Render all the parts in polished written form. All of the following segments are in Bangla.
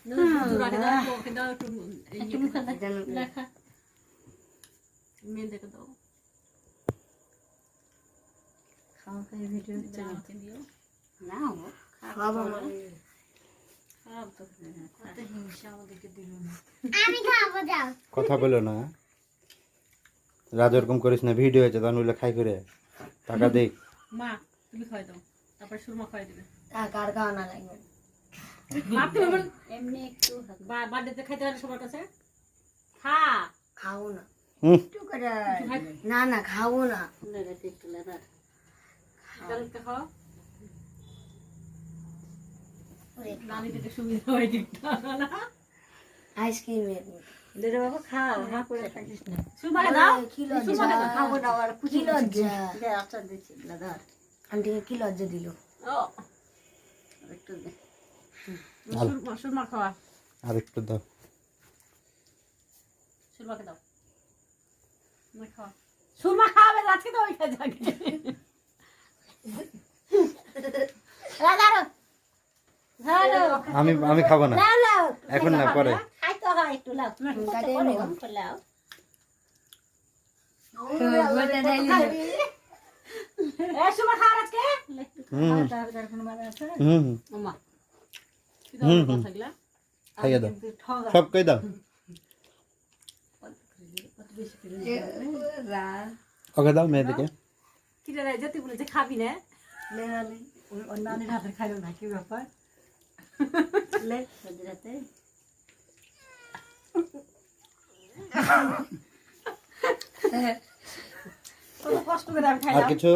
জোড়াকে দাও ওকে দাও একটু মুখে দেখা মেয়ে দেখে দাও খাওয়া খাই ভিডিও আমাকে দিও না খাবো খারাপ তো কত হিংসা আমাদেরকে দিল না আমি খাবো যাও কথা বলো না রাজ এরকম করিস না ভিডিও হয়েছে তখন বলে খাই করে টাকা দেখ মা তুমি খাই দাও তারপর সুরমা খাই দিবে কার খাওয়া না লাগবে বাপ তুমি বল এমনি একটু বার্থডেতে খাইতে পারে সবার কাছে খা খাবো না হুম একটু করে না না খাবো না লেগে একটু লেবার কালকে খাও নানি থেকে সুবিধা হয় ঠিকঠাক না আইসক্রিম দিদি বাবা খাও হা করে থাকিস না সুরমাকে দাও কি সুরমাকে লজ্জা দাও খাবো না আর কি লজ্জা দে আচার দিচ্ছি লেদার আন্টিকে কি লজ্জা দিল ও একটু দে সুরমা খাওয়া আর একটু দাও সুরমাকে দাও খাওয়া সুরমা খাওয়াবে আজকে তো ওই খাই যাকে আমি খাবো না এখন না পরে খাইতে হয় একটু লাও কাটে লাও সুরমা খাওয়ার আজকে হুম আছে হুম ওমা খাইয়ে দাও সবকে দাও ওকে দাও মেয়েদিকে কি রে যেতে বলে যে খাবি না নানির হাতের খাইলো না কি ব্যাপার লে রাতে কত কষ্ট করে আমি আর খাইলাম কিছু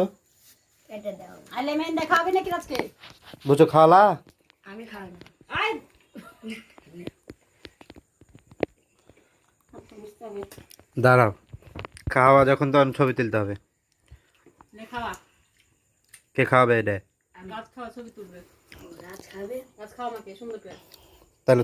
এটা দাও আইলে মেন দেখাবি নাকি আজকে বুঝো খাওয়ালা আমি খাবো না আই দাঁড়াও খাওয়া যখন তখন ছবি তুলতে হবে নে খাওয়া কে খাওয়াবে এটা গাছ খাওয়া ছবি তুলবে গাছ খাবে গাছ খাওয়া আমাকে সুন্দর করে তাহলে